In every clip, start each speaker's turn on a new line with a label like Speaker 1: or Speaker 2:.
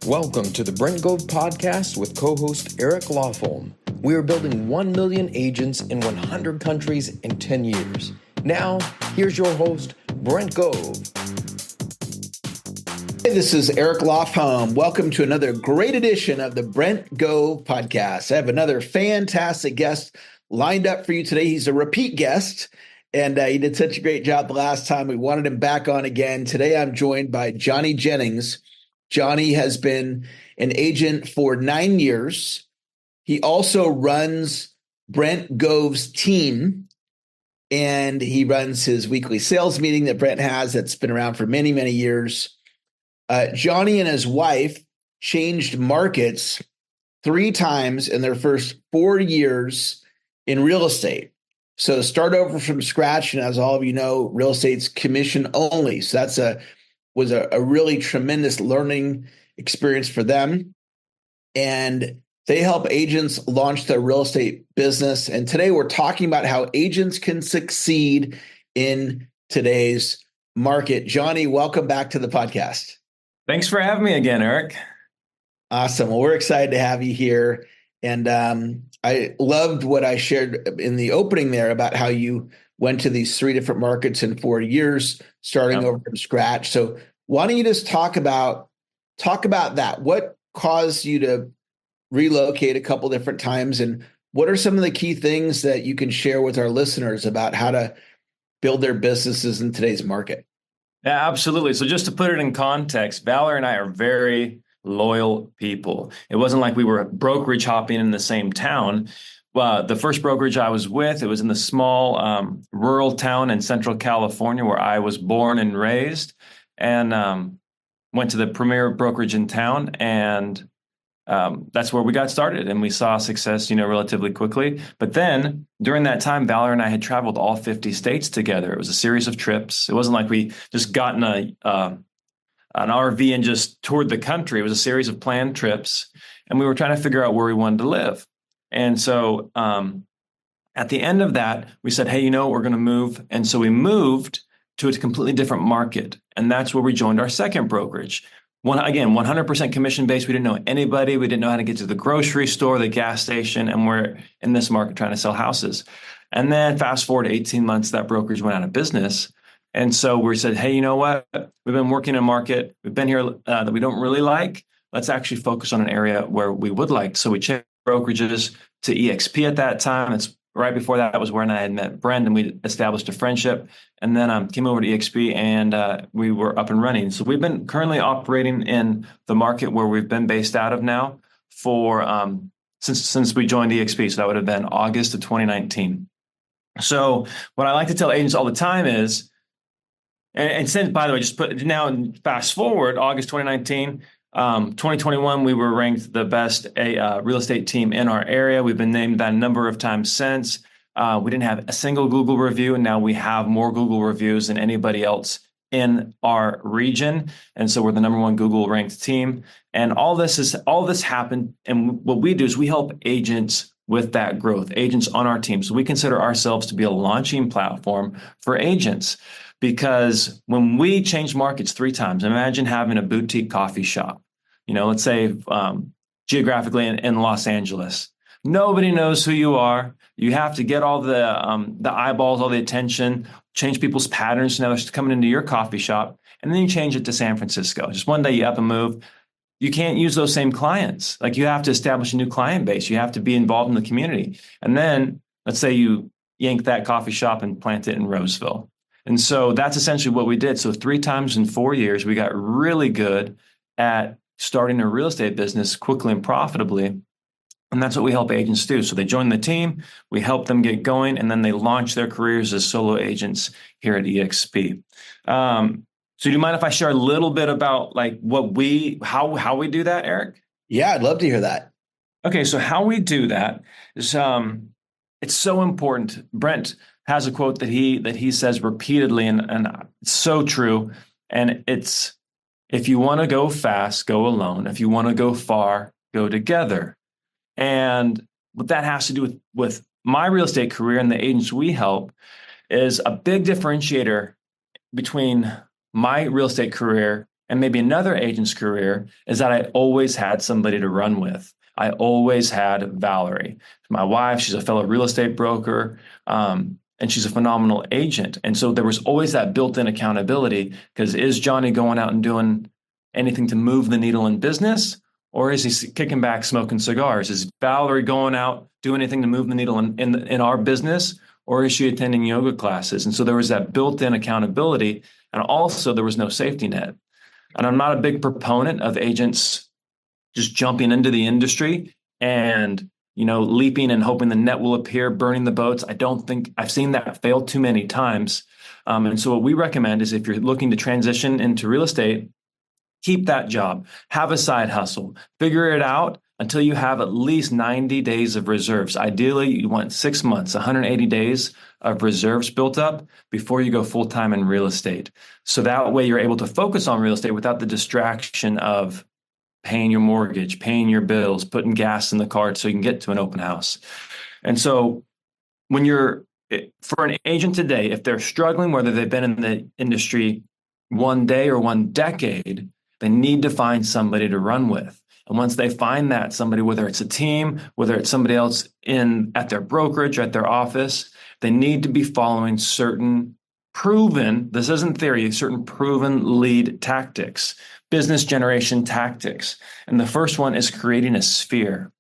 Speaker 1: Welcome to the Brent Gove podcast with co-host Eric Lofholm. We are building 1 million agents in 100 countries in 10 years. Now, here's your host, Brent Gove.
Speaker 2: Hey, this is Eric Lofholm. Welcome to another great edition of the Brent Gove podcast. I have another fantastic guest lined up for you today. He's a repeat guest, and he did such a great job the last time. We wanted him back on again. Today, I'm joined by Johnny Jennings. Johnny has been an agent for 9 years. He also runs Brent Gove's team, and he runs his weekly sales meeting that Brent has that's been around for many, many years. Johnny and his wife changed markets 3 times in their first 4 years in real estate. So start over from scratch. And as all of you know, real estate's commission only. So that's was a really tremendous learning experience for them. And they help agents launch their real estate business. And today we're talking about how agents can succeed in today's market. Johnny, welcome back to the podcast.
Speaker 3: Thanks for having me again, Eric.
Speaker 2: Awesome. Well, we're excited to have you here. And I loved what I shared in the opening there about how you went to these 3 different markets in 4 years, starting over from scratch. So why don't you just talk about that? What caused you to relocate a couple different times? And what are some of the key things that you can share with our listeners about how to build their businesses in today's market?
Speaker 3: Yeah, absolutely. So just to put it in context, Valor and I are very loyal people. It wasn't like we were brokerage hopping in the same town. The first brokerage I was with, it was in the small rural town in Central California where I was born and raised, and went to the premier brokerage in town, and that's where we got started, and we saw success, relatively quickly. But then during that time, Valor and I had traveled all 50 states together. It was a series of trips. It wasn't like we just got in an RV and just toured the country. It was a series of planned trips, and we were trying to figure out where we wanted to live. And so at the end of that, we said, hey, we're going to move. And so we moved to a completely different market. And that's where we joined our second brokerage. 100% commission-based. We didn't know anybody. We didn't know how to get to the grocery store, the gas station, and we're in this market trying to sell houses. And then fast forward 18 months, that brokerage went out of business. And so we said, hey, you know what? We've been working in a market. We've been here that we don't really like. Let's actually focus on an area where we would like. So we changed brokerages to EXP at that time. It's right before that was when I had met Brent, and we established a friendship, and then came over to EXP, and we were up and running. So we've been currently operating in the market where we've been based out of now for since we joined EXP. So that would have been August of 2019. So what I like to tell agents all the time is, and since, by the way, just put now fast forward August 2019. 2021, we were ranked the best real estate team in our area. We've been named that a number of times since. We didn't have a single Google review, and now we have more Google reviews than anybody else in our region. And so we're the number 1 Google ranked team. And all this happened. And what we do is we help agents with that growth, agents on our team. So we consider ourselves to be a launching platform for agents. Because when we change markets 3 times, imagine having a boutique coffee shop, let's say geographically in Los Angeles. Nobody knows who you are. You have to get all the eyeballs, all the attention, change people's patterns. Now they're coming into your coffee shop, and then you change it to San Francisco. Just one day you up and move. You can't use those same clients. Like, you have to establish a new client base. You have to be involved in the community. And then let's say you yank that coffee shop and plant it in Roseville. And so that's essentially what we did. So 3 times in 4 years, we got really good at starting a real estate business quickly and profitably. And that's what we help agents do. So they join the team, we help them get going, and then they launch their careers as solo agents here at EXP. So do you mind if I share a little bit about like how we do that, Eric?
Speaker 2: Yeah, I'd love to hear that.
Speaker 3: Okay, so how we do that is it's so important. Brent has a quote that he says repeatedly, and it's so true. And it's, if you want to go fast, go alone. If you want to go far, go together. And what that has to do with my real estate career and the agents we help is a big differentiator between my real estate career and maybe another agent's career is that I always had somebody to run with. I always had Valerie, my wife. She's a fellow real estate broker, and she's a phenomenal agent. And so there was always that built-in accountability, because is Johnny going out and doing anything to move the needle in business, or is he kicking back smoking cigars? Is Valerie going out doing anything to move the needle in our business, or is she attending yoga classes? And so there was that built-in accountability, and also there was no safety net. And I'm not a big proponent of agents just jumping into the industry and, leaping and hoping the net will appear, burning the boats. I don't think I've seen that fail too many times. And so what we recommend is, if you're looking to transition into real estate, keep that job, have a side hustle, figure it out until you have at least 90 days of reserves. Ideally, you want 6 months, 180 days of reserves built up before you go full-time in real estate. So that way you're able to focus on real estate without the distraction of paying your mortgage, paying your bills, putting gas in the car so you can get to an open house. And so for an agent today, if they're struggling, whether they've been in the industry one day or one decade, they need to find somebody to run with. And once they find that somebody, whether it's a team, whether it's somebody else at their brokerage, at their office, they need to be following certain proven, this isn't theory, certain proven lead tactics, business generation tactics. And the first one is creating a sphere.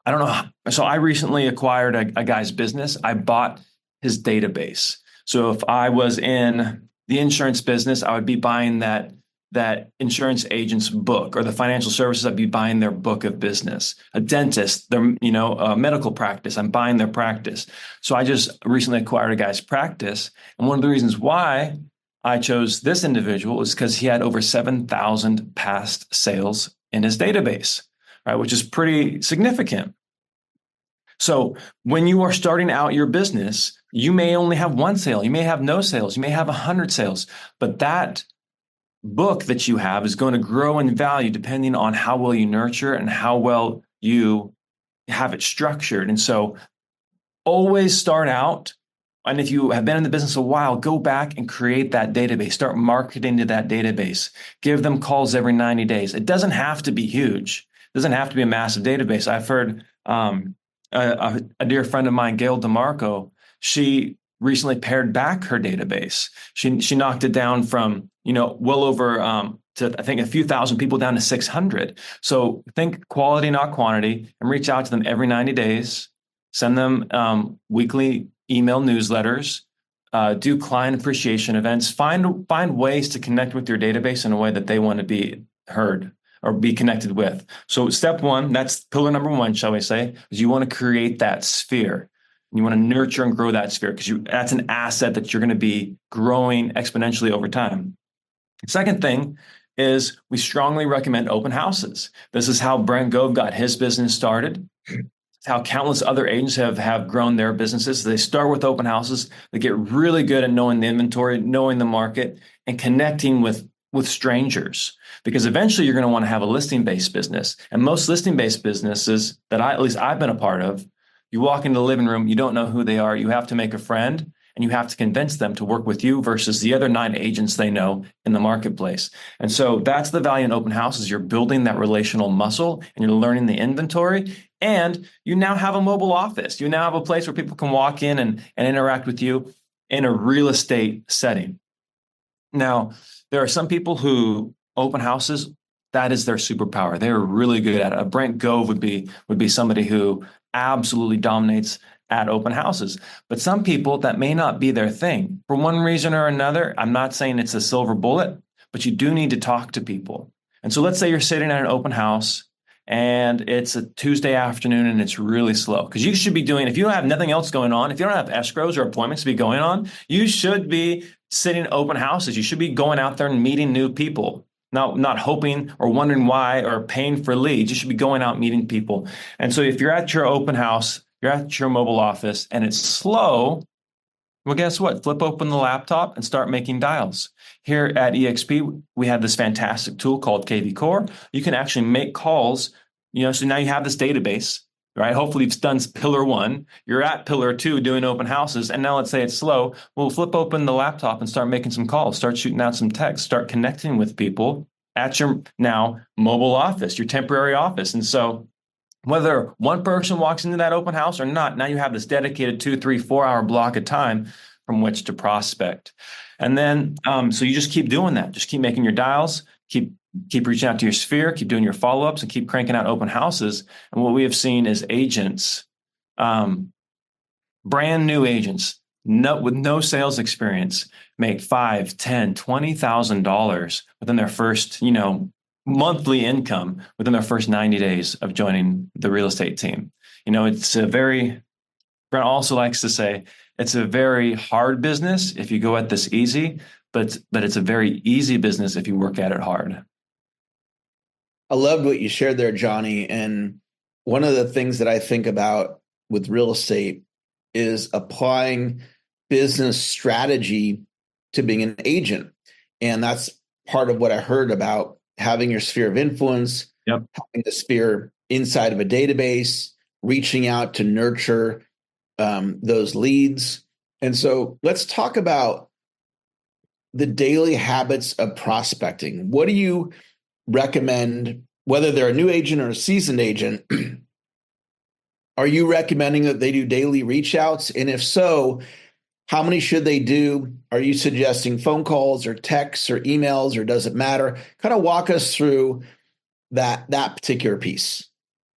Speaker 3: I don't know. So I recently acquired a guy's business. I bought his database. So if I was in the insurance business, I would be buying that insurance agent's book, or the financial services, I'd be buying their book of business. A dentist, a medical practice, I'm buying their practice. So I just recently acquired a guy's practice. And one of the reasons why I chose this individual is because he had over 7,000 past sales in his database, right? Which is pretty significant. So when you are starting out your business, you may only have one sale, you may have no sales, you may have 100 sales, but that book that you have is going to grow in value depending on how well you nurture and how well you have it structured. And so always start out. And if you have been in the business a while, go back and create that database, start marketing to that database, give them calls every 90 days. It doesn't have to be huge. It doesn't have to be a massive database. I've heard a dear friend of mine, Gail DeMarco, she recently pared back her database. She knocked it down from, well over to, I think, a few thousand people down to 600. So think quality, not quantity, and reach out to them every 90 days. Send them weekly email newsletters, do client appreciation events, find ways to connect with your database in a way that they want to be heard or be connected with. So step one, that's pillar number one, shall we say, is you want to create that sphere. You want to nurture and grow that sphere, because that's an asset that you're going to be growing exponentially over time. The second thing is we strongly recommend open houses. This is how Brent Gove got his business started. It's how countless other agents have grown their businesses. They start with open houses. They get really good at knowing the inventory, knowing the market, and connecting with strangers, because eventually you're going to want to have a listing-based business. And most listing-based businesses that at least I've been a part of, you walk into the living room, you don't know who they are. You have to make a friend, and you have to convince them to work with you versus the other 9 agents they know in the marketplace. And so that's the value in open houses. You're building that relational muscle, and you're learning the inventory, and you now have a mobile office. You now have a place where people can walk in and interact with you in a real estate setting. Now, there are some people who open houses, that is their superpower. They're really good at it. Brent Gove would be somebody who absolutely dominates at open houses. But some people, that may not be their thing. For one reason or another, I'm not saying it's a silver bullet, but you do need to talk to people. And so let's say you're sitting at an open house and it's a Tuesday afternoon and it's really slow. Because you should be doing, if you don't have nothing else going on, if you don't have escrows or appointments to be going on, you should be sitting at open houses. You should be going out there and meeting new people. Not hoping or wondering why or paying for leads. You should be going out meeting people. And so if you're at your open house, you're at your mobile office and it's slow, well, guess what? Flip open the laptop and start making dials. Here at eXp, we have this fantastic tool called KV Core. You can actually make calls, so now you have this database, right? Hopefully you've done pillar one, you're at pillar two doing open houses, and now let's say it's slow. Well, flip open the laptop and start making some calls, start shooting out some texts, start connecting with people at your now mobile office, your temporary office. And so whether one person walks into that open house or not, now you have this dedicated 2, 3, 4 hour block of time from which to prospect. And then, so you just keep doing that. Just keep making your dials, keep reaching out to your sphere, keep doing your follow-ups, and keep cranking out open houses. And what we have seen is agents, brand new agents, with no sales experience, make $5,000, $10,000, $20,000 within their first, monthly income within their first 90 days of joining the real estate team. Brent also likes to say, it's a very hard business if you go at this easy, but it's a very easy business if you work at it hard.
Speaker 2: I loved what you shared there, Johnny. And one of the things that I think about with real estate is applying business strategy to being an agent. And that's part of what I heard about having your sphere of influence,
Speaker 3: Yep.
Speaker 2: having the sphere inside of a database, reaching out to nurture those leads. And so let's talk about the daily habits of prospecting. What do you recommend, whether they're a new agent or a seasoned agent? Are you recommending that they do daily reach outs? And if so, how many should they do? Are you suggesting phone calls or texts or emails, or does it matter? Kind of walk us through that particular piece.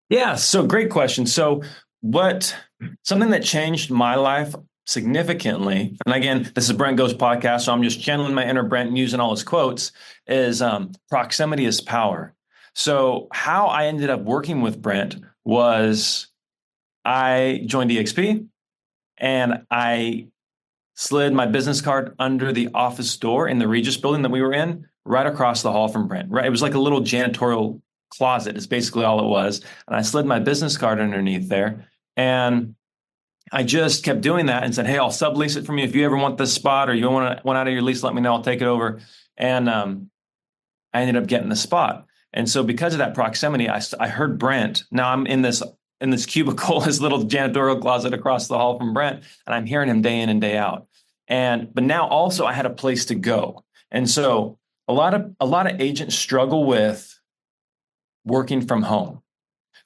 Speaker 3: Yeah, so great question. So something that changed my life significantly, and again, this is Brent Gove's podcast, so I'm just channeling my inner Brent and using all his quotes, is proximity is power. So how I ended up working with Brent was I joined EXP and I slid my business card under the office door in the Regis building that we were in, right across the hall from Brent. Right, it was like a little janitorial closet is basically all it was. And I slid my business card underneath there. And I just kept doing that and said, hey, I'll sublease it from you. If you ever want this spot or you want out of your lease, let me know. I'll take it over. And I ended up getting the spot. And so because of that proximity, I heard Brent. Now I'm in this cubicle, this little janitorial closet across the hall from Brent, and I'm hearing him day in and day out. But now also I had a place to go. And so a lot of agents struggle with working from home.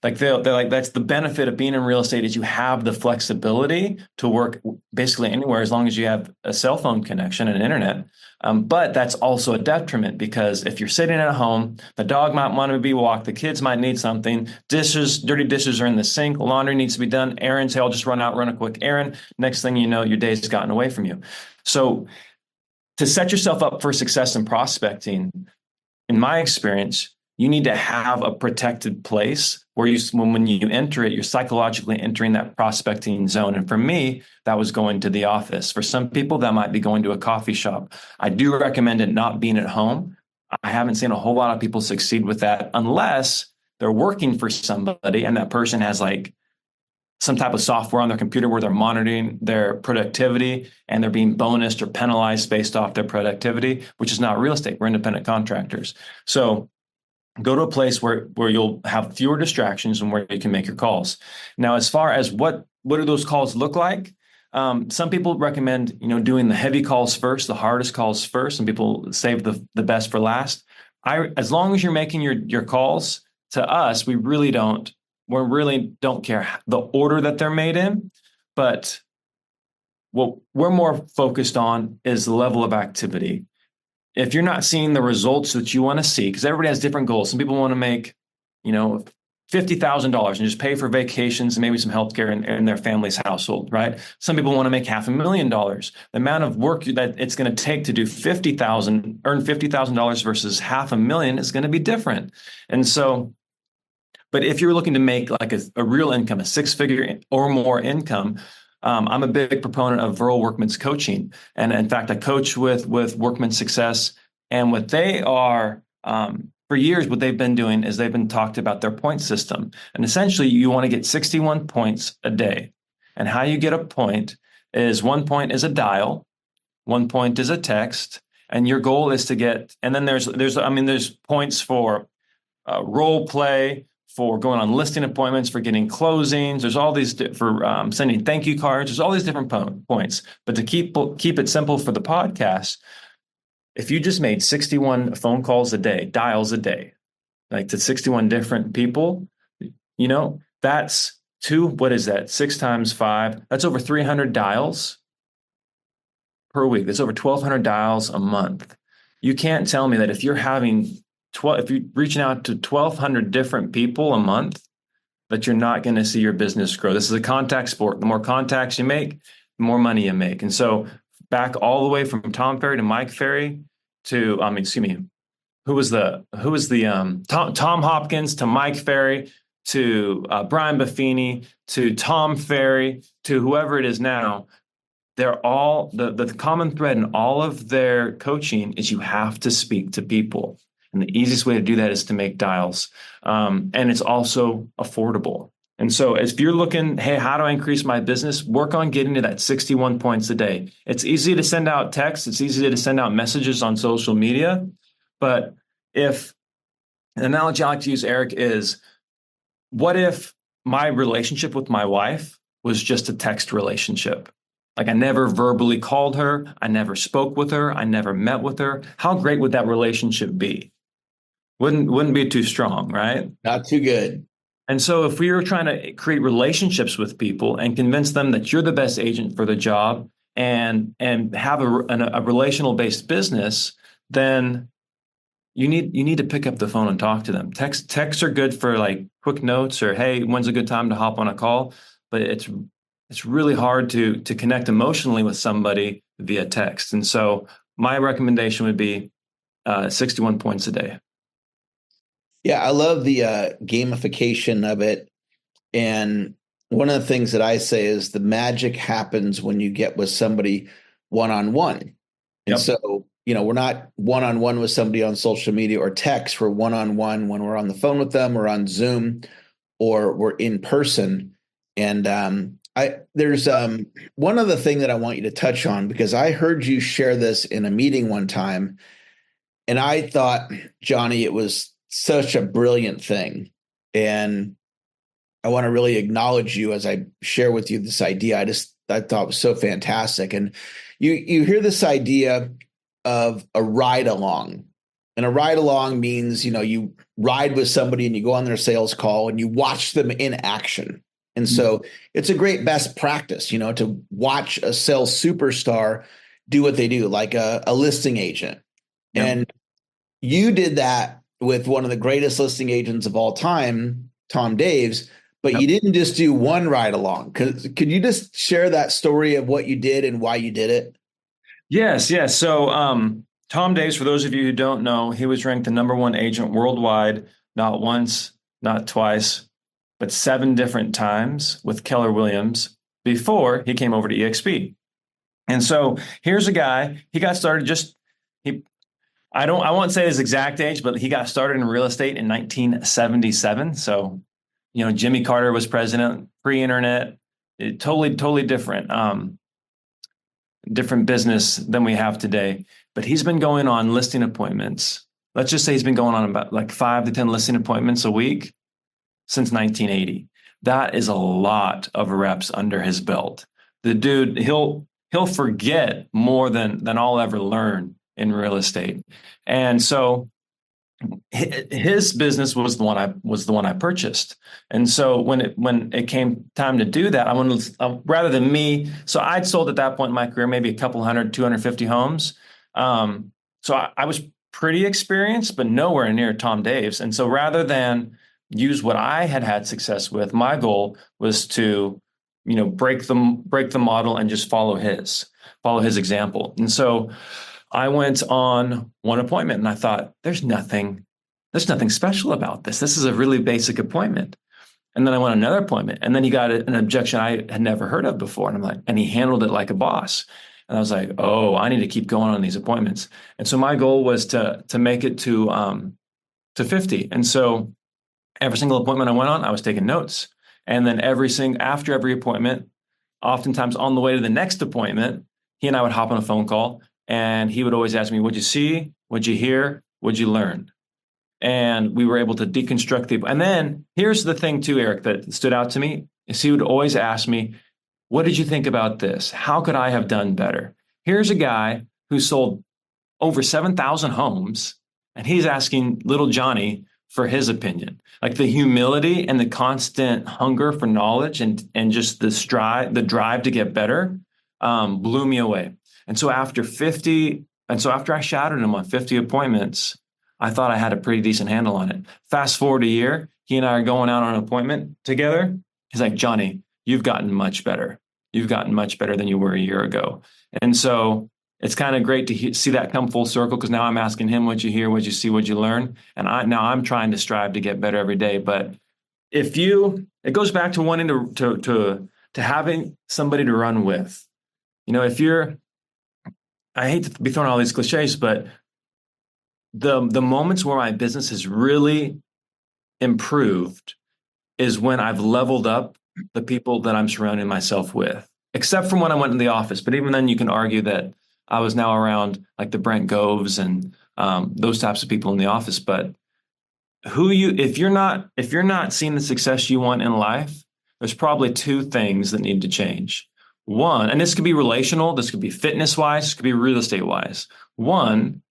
Speaker 3: Like they're like, that's the benefit of being in real estate, is you have the flexibility to work basically anywhere as long as you have a cell phone connection and internet. But that's also a detriment, because if you're sitting at home, the dog might want to be walked, the kids might need something, dirty dishes are in the sink, laundry needs to be done, errands, hey, I'll just run a quick errand. Next thing you know, your day's gotten away from you. So to set yourself up for success in prospecting, in my experience, you need to have a protected place where when you enter it, you're psychologically entering that prospecting zone. And for me, that was going to the office. For some people, that might be going to a coffee shop. I do recommend it not being at home. I haven't seen a whole lot of people succeed with that unless they're working for somebody and that person has like some type of software on their computer where they're monitoring their productivity and they're being bonused or penalized based off their productivity, which is not real estate. We're independent contractors. So go to a place where you'll have fewer distractions and where you can make your calls. Now, as far as what do those calls look like? Some people recommend, doing the heavy calls first, the hardest calls first. Some people save the best for last. As long as you're making your calls to us, we really don't care the order that they're made in. But what we're more focused on is the level of activity. If you're not seeing the results that you want to see, because everybody has different goals. Some people want to make, $50,000 and just pay for vacations and maybe some healthcare in their family's household, right? Some people want to make $500,000. The amount of work that it's going to take to do earn $50,000 versus $500,000 is going to be different. And so, but if you're looking to make like a real income, a 6-figure or more income, I'm a big proponent of Rural Workman's coaching. And in fact, I coach with Workman Success. And what they are, for years, what they've been doing is they've been talked about their point system. And essentially, you want to get 61 points a day. And how you get a point is 1 point is a dial, 1 point is a text, and your goal is to get, and then there's points for role play, for going on listing appointments, for getting closings. There's all these for sending thank you cards. There's all these different points. But to keep it simple for the podcast, if you just made 61 phone calls a day, dials a day, like to 61 different people, that's what is that? 6 times 5, that's over 300 dials per week. That's over 1,200 dials a month. You can't tell me that if you're reaching out to 1,200 different people a month, that you're not going to see your business grow. This is a contact sport. The more contacts you make, the more money you make. And so back all the way from Tom Ferry to Mike Ferry to, who was the Tom Hopkins to Mike Ferry to Brian Buffini to Tom Ferry to whoever it is now, they're all the common thread in all of their coaching is you have to speak to people. And the easiest way to do that is to make dials. And it's also affordable. And so if you're looking, hey, how do I increase my business? Work on getting to that 61 points a day. It's easy to send out texts. It's easy to send out messages on social media. But if an analogy I like to use, Eric, is what if my relationship with my wife was just a text relationship? Like I never verbally called her. I never spoke with her. I never met with her. How great would that relationship be? Wouldn't be too strong, right?
Speaker 2: Not too good.
Speaker 3: And so if we were trying to create relationships with people and convince them that you're the best agent for the job and have a relational based business, then you need to pick up the phone and talk to them. Texts are good for like quick notes or, hey, when's a good time to hop on a call? But it's really hard to connect emotionally with somebody via text. And so my recommendation would be 61 points a day.
Speaker 2: Yeah, I love the gamification of it. And one of the things that I say is the magic happens when you get with somebody one-on-one. And
Speaker 3: Yep.
Speaker 2: so, we're not one-on-one with somebody on social media or text. We're one-on-one when we're on the phone with them or on Zoom or we're in person. And there's one other thing that I want you to touch on, because I heard you share this in a meeting one time. And I thought, Johnny, it was such a brilliant thing. And I want to really acknowledge you as I share with you this idea. I thought it was so fantastic. And you hear this idea of a ride along. And a ride along means, you ride with somebody and you go on their sales call and you watch them in action. And so it's a great best practice, to watch a sales superstar do what they do, like a listing agent.
Speaker 3: Yep.
Speaker 2: And you did that with one of the greatest listing agents of all time, Tom Daves, but
Speaker 3: Yep.
Speaker 2: You didn't just do one ride along. Could you just share that story of what you did and why you did it?
Speaker 3: Yes. So Tom Daves, for those of you who don't know, he was ranked the #1 agent worldwide, not once, not twice, but 7 different times with Keller Williams before he came over to EXP. And so here's a guy, he got started I won't say his exact age, but he got started in real estate in 1977. So, Jimmy Carter was president, pre-internet, totally different, different business than we have today. But he's been going on listing appointments. Let's just say he's been going on about like 5 to 10 listing appointments a week since 1980. That is a lot of reps under his belt. The dude, he'll forget more than I'll ever learn in real estate. And so his business was the one I purchased. And so when it came time to do that, I wanted rather than me. So I'd sold at that point in my career maybe a couple hundred, 250 homes. So I was pretty experienced, but nowhere near Tom Daves. And so rather than use what I had success with, my goal was to break the model and just follow his example. And so I went on one appointment and I thought, there's nothing special about this. This is a really basic appointment. And then I went on another appointment and then he got an objection I had never heard of before. And he handled it like a boss. And I was like, oh, I need to keep going on these appointments. And so my goal was to make it to 50. And so every single appointment I went on, I was taking notes. And then after every appointment, oftentimes on the way to the next appointment, he and I would hop on a phone call and he would always ask me, what'd you see? What'd you hear? What'd you learn? and we were able to deconstruct the. And then here's the thing too, Eric, that stood out to me is he would always ask me, what did you think about this? How could I have done better? Here's a guy who sold over 7,000 homes, and he's asking little Johnny for his opinion. Like the humility and the constant hunger for knowledge and just the drive to get better blew me away. And so after I shadowed him on 50 appointments, I thought I had a pretty decent handle on it. Fast forward a year, he and I are going out on an appointment together. He's like, Johnny, you've gotten much better. You've gotten much better than you were a year ago. And so it's kind of great to see that come full circle, because now I'm asking him, what you hear, what you see, what you learn. And I'm trying to strive to get better every day. But it goes back to wanting to having somebody to run with. I hate to be throwing all these cliches, but the moments where my business has really improved is when I've leveled up the people that I'm surrounding myself with, except from when I went in the office. But even then, you can argue that I was now around like the Brent Goves and those types of people in the office. But if you're not seeing the success you want in life, there's probably two things that need to change. One, and this could be relational, this could be fitness wise, this could be real estate wise. One,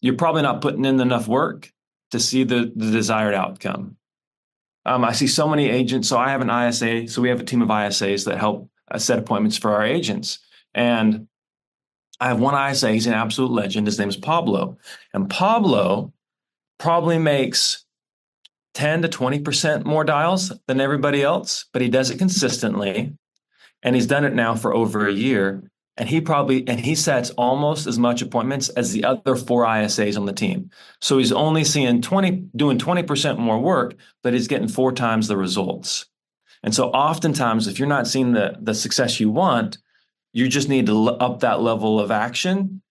Speaker 3: you're probably not putting in enough work to see the desired outcome. I see so many agents. So I have an ISA. So we have a team of ISAs that help set appointments for our agents. And I have one ISA. He's an absolute legend. His name is Pablo. And Pablo probably makes 10 to 20% more dials than everybody else, but he does it consistently. And he's done it now for over a year. And he sets almost as much appointments as the other 4 ISAs on the team. So he's only doing 20% more work, but he's getting 4 times the results. And so oftentimes, if you're not seeing the success you want, you just need to up that level of action.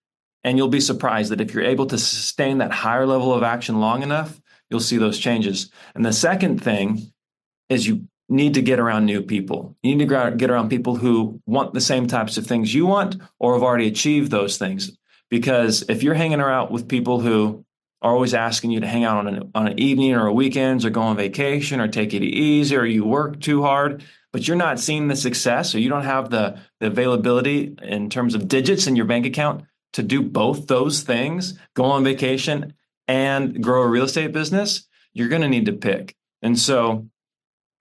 Speaker 3: And you'll be surprised that if you're able to sustain that higher level of action long enough, you'll see those changes. And the second thing is you need to get around new people. You need to get around people who want the same types of things you want or have already achieved those things. Because if you're hanging around with people who are always asking you to hang out on an evening or a weekends or go on vacation or take it easy or you work too hard, but you're not seeing the success or you don't have the availability in terms of digits in your bank account to do both those things, go on vacation and grow a real estate business, you're going to need to pick. And so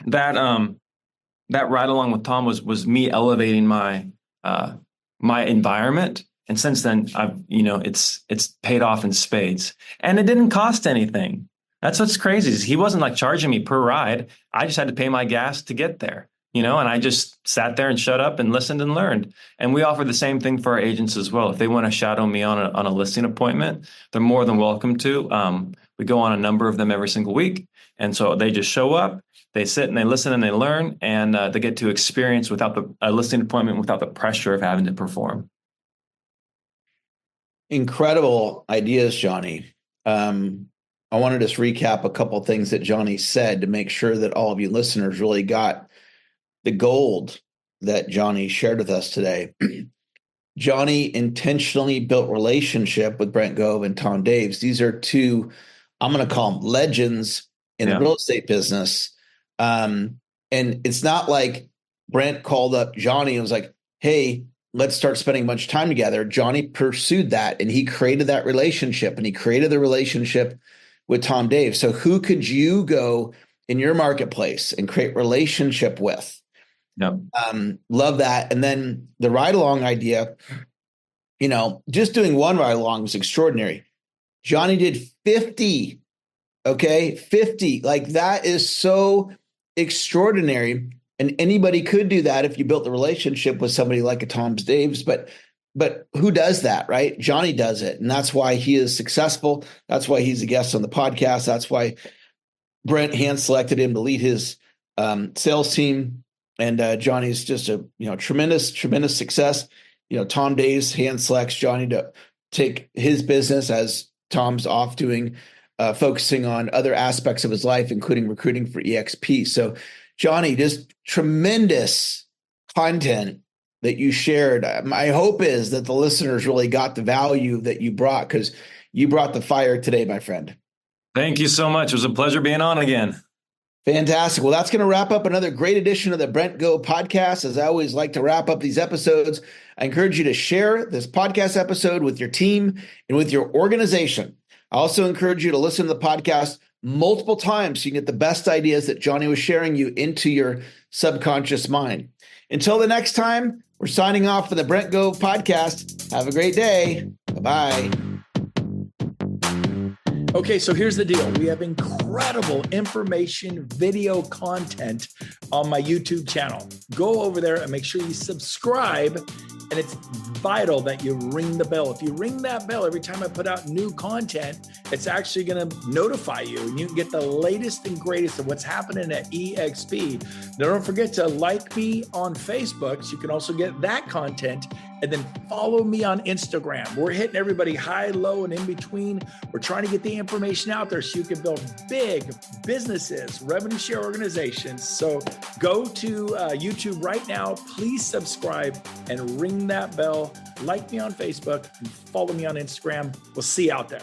Speaker 3: that ride along with Tom was me elevating my environment, and since then it's paid off in spades, and it didn't cost anything. That's what's crazy is he wasn't like charging me per ride. I just had to pay my gas to get there, and I just sat there and shut up and listened and learned. And we offer the same thing for our agents as well. If they want to shadow me on a listing appointment, they're more than welcome to. We go on a number of them every single week, and so they just show up. They sit and they listen and they learn, and they get to experience without a listing appointment without the pressure of having to perform.
Speaker 2: Incredible ideas, Johnny. I want to just recap a couple of things that Johnny said to make sure that all of you listeners really got the gold that Johnny shared with us today. Johnny intentionally built relationship with Brent Gove and Tom Daves. These are 2, I'm going to call them legends in the real estate business. And it's not like Brent called up Johnny and was like, hey, let's start spending much time together. Johnny pursued that and he created that relationship, and he created the relationship with Tom Daves. So who could you go in your marketplace and create relationship with?
Speaker 3: Yep.
Speaker 2: Love that. And then the ride along idea, just doing one ride along was extraordinary. Johnny did 50. Okay. 50. Like that is so extraordinary. And anybody could do that if you built the relationship with somebody like a Tom Daves, but who does that, right? Johnny does it. And that's why he is successful. That's why he's a guest on the podcast. That's why Brent hand selected him to lead his sales team. And Johnny's just a tremendous success. Tom Daves hand selects Johnny to take his business as Tom's off doing focusing on other aspects of his life, including recruiting for EXP. So Johnny, just tremendous content that you shared. My hope is that the listeners really got the value that you brought, because you brought the fire today, my friend.
Speaker 3: Thank you so much. It was a pleasure being on again.
Speaker 2: Fantastic. Well, that's going to wrap up another great edition of the Brent Gove podcast. As I always like to wrap up these episodes, I encourage you to share this podcast episode with your team and with your organization. I also encourage you to listen to the podcast multiple times so you can get the best ideas that Johnny was sharing you into your subconscious mind. Until the next time, we're signing off for the Brent Gove podcast. Have a great day. Bye-bye.
Speaker 4: Okay, so here's the deal. We have incredible information, video content on my YouTube channel. Go over there and make sure you subscribe. And it's vital that you ring the bell. If you ring that bell every time I put out new content, it's actually going to notify you and you can get the latest and greatest of what's happening at EXP. Now, don't forget to like me on Facebook so you can also get that content, and then follow me on Instagram. We're hitting everybody high, low, and in between. We're trying to get the information out there so you can build big businesses, revenue share organizations. So go to YouTube right now. Please subscribe and ring that bell. Like me on Facebook and follow me on Instagram. We'll see you out there.